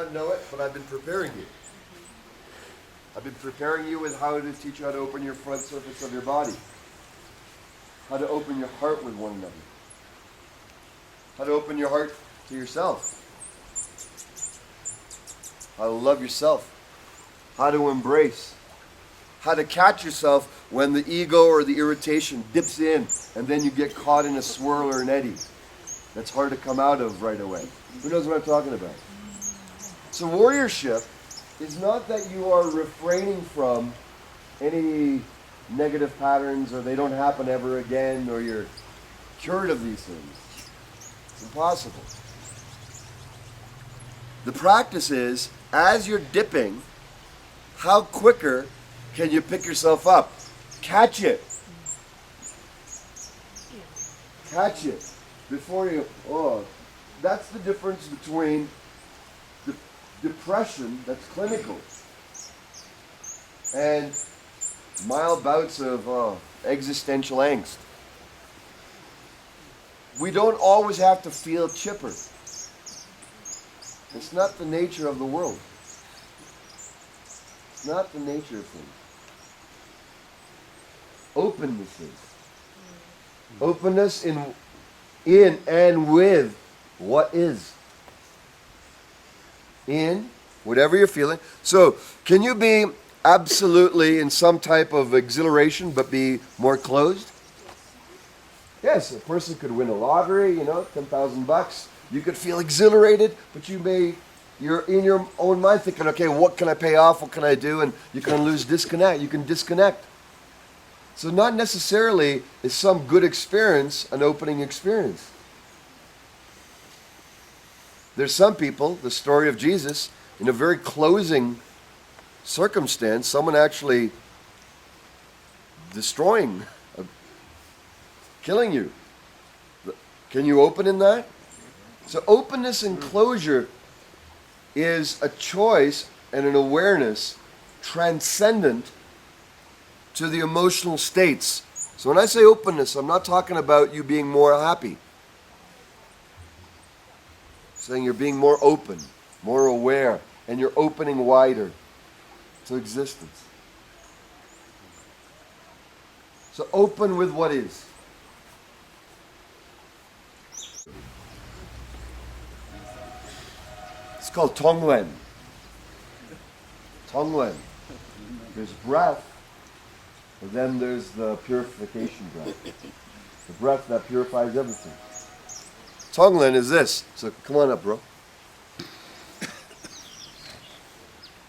not know it, but I've been preparing you. I've been preparing you with how to teach you how to open your front surface of your body. How to open your heart with one another. How to open your heart to yourself. How to love yourself. How to embrace. How to catch yourself when the ego or the irritation dips in and then you get caught in a swirl or an eddy. That's hard to come out of right away. Who knows what I'm talking about? So warriorship is not that you are refraining from any negative patterns or they don't happen ever again or you're cured of these things. It's impossible. The practice is, as you're dipping, how quicker can you pick yourself up? Catch it. Catch it. Before you, that's the difference between depression, that's clinical, and mild bouts of existential angst. We don't always have to feel chipper. It's not the nature of the world. It's not the nature of things. Openness is. Openness in and with what is. In whatever you're feeling. So, can you be absolutely in some type of exhilaration but be more closed? Yes, a person could win a lottery, $10,000. You could feel exhilarated, but you're in your own mind thinking, okay, what can I pay off? What can I do? And you can lose disconnect. You can disconnect. So not necessarily is some good experience an opening experience. There's some people, the story of Jesus, in a very closing circumstance, someone actually destroying, killing you. Can you open in that? So openness and closure is a choice and an awareness transcendent to the emotional states. So when I say openness, I'm not talking about you being more happy. I'm saying you're being more open, more aware, and you're opening wider to existence. So open with what is. It's called Tonglen. Tonglen. There's breath, but then there's the purification breath. The breath that purifies everything. Tonglen is this. So come on up, bro.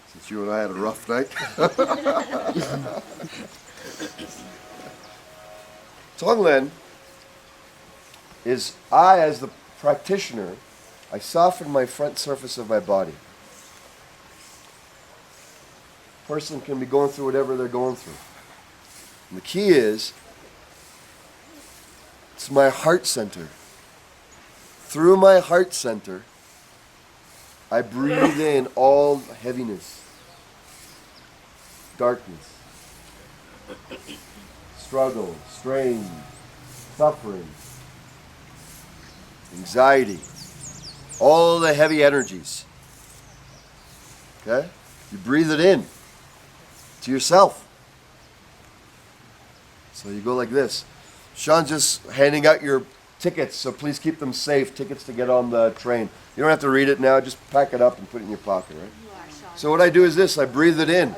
Since you and I had a rough night. Tonglen is I, as the practitioner, I soften my front surface of my body. Person can be going through whatever they're going through. And the key is, it's my heart center. Through my heart center, I breathe in all heaviness, darkness, struggle, strain, suffering, anxiety, all the heavy energies. Okay? You breathe it in to yourself. So you go like this. Sean's just handing out your tickets, so please keep them safe. Tickets to get on the train. You don't have to read it now. Just pack it up and put it in your pocket, right? So what I do is this. I breathe it in.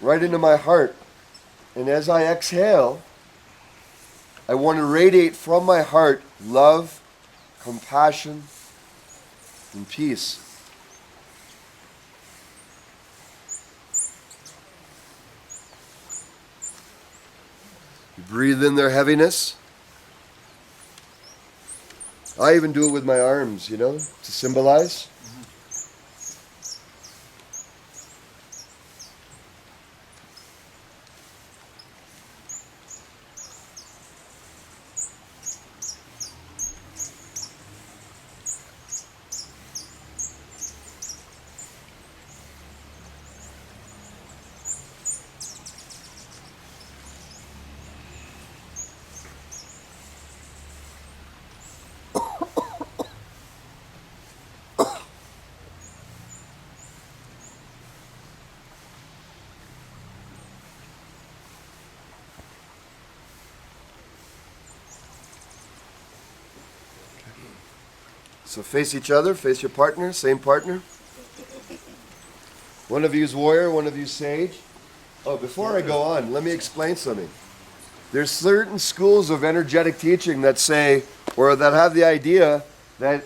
Right into my heart. And as I exhale, I want to radiate from my heart love, compassion, and peace. You breathe in their heaviness. I even do it with my arms, to symbolize. So face each other, face your partner, same partner. One of you is warrior, one of you is sage. Oh, before I go on, let me explain something. There's certain schools of energetic teaching that say, or that have the idea that,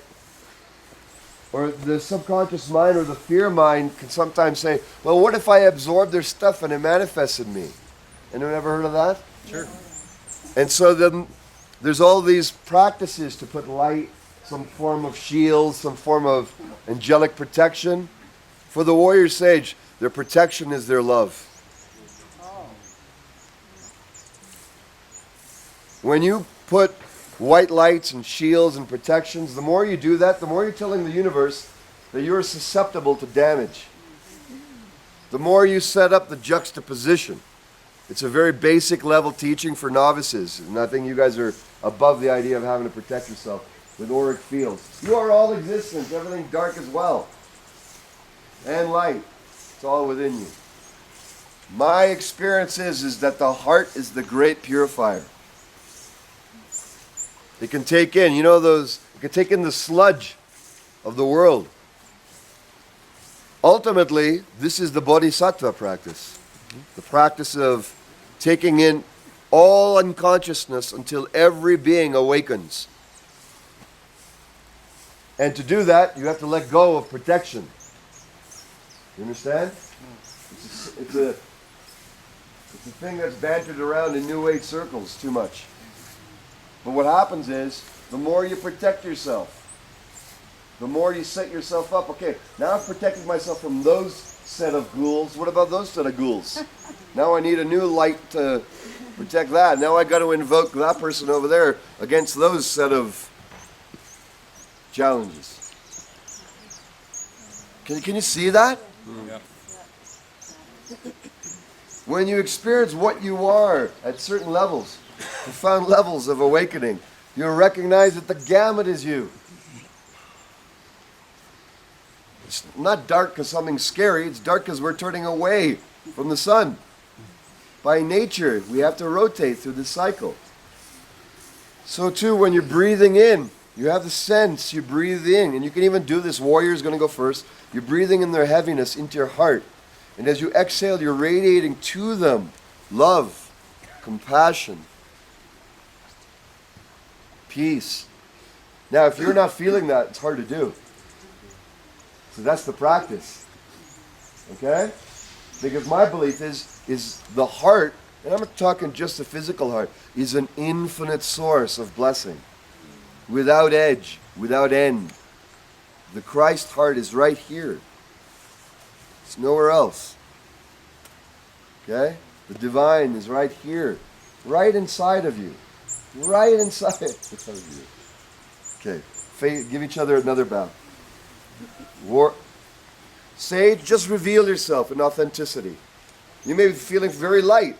or the subconscious mind or the fear mind can sometimes say, well, what if I absorb their stuff and it manifests in me? Anyone ever heard of that? Sure. And so then there's all these practices to put light, some form of shield, some form of angelic protection. For the warrior sage, their protection is their love. When you put white lights and shields and protections, the more you do that, the more you're telling the universe that you're susceptible to damage. The more you set up the juxtaposition. It's a very basic level teaching for novices. And I think you guys are above the idea of having to protect yourself with auric fields. You are all existence, everything dark as well. And light. It's all within you. My experience is that the heart is the great purifier. It can take in, it can take in the sludge of the world. Ultimately, this is the bodhisattva practice. The practice of taking in all unconsciousness until every being awakens. And to do that, you have to let go of protection. You understand? It's a thing that's bantered around in New Age circles too much. But what happens is, the more you protect yourself, the more you set yourself up. Okay, now I've protected myself from those set of ghouls. What about those set of ghouls? Now I need a new light to protect that. Now I got to invoke that person over there against those set of challenges. Can you see that? Yeah. When you experience what you are at certain levels, profound levels of awakening, you'll recognize that the gamut is you. It's not dark because something's scary, it's dark because we're turning away from the sun. By nature, we have to rotate through the cycle. So too, when you're breathing in, you have the sense, you breathe in, and you can even do this, warrior's going to go first. You're breathing in their heaviness into your heart. And as you exhale, you're radiating to them love, compassion, peace. Now, if you're not feeling that, it's hard to do. So that's the practice. Okay? Because my belief is the heart, and I'm not talking just the physical heart, is an infinite source of blessing. Without edge, without end. The Christ heart is right here. It's nowhere else. Okay? The divine is right here. Right inside of you. Right inside of you. Okay. Give each other another bow. Sage, just reveal yourself in authenticity. You may be feeling very light.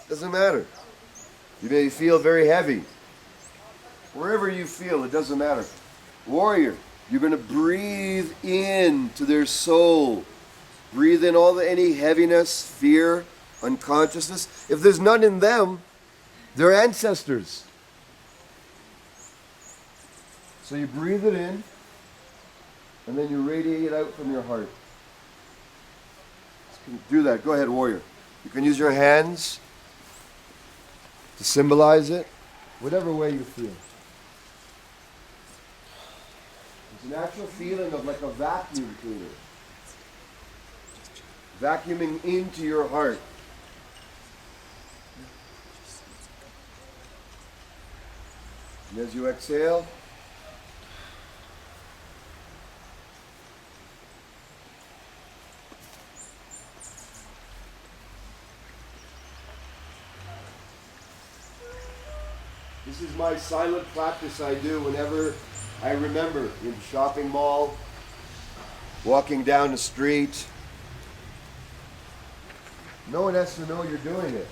Doesn't matter. You may feel very heavy. Wherever you feel, it doesn't matter. Warrior, you're going to breathe into their soul. Breathe in any heaviness, fear, unconsciousness. If there's none in them, they're ancestors. So you breathe it in, and then you radiate it out from your heart. Do that. Go ahead, warrior. You can use your hands to symbolize it, whatever way you feel. It's an actual feeling of like a vacuum cleaner. Vacuuming into your heart. And as you exhale, this is my silent practice I do whenever I remember in shopping mall, walking down the street. No one has to know you're doing it.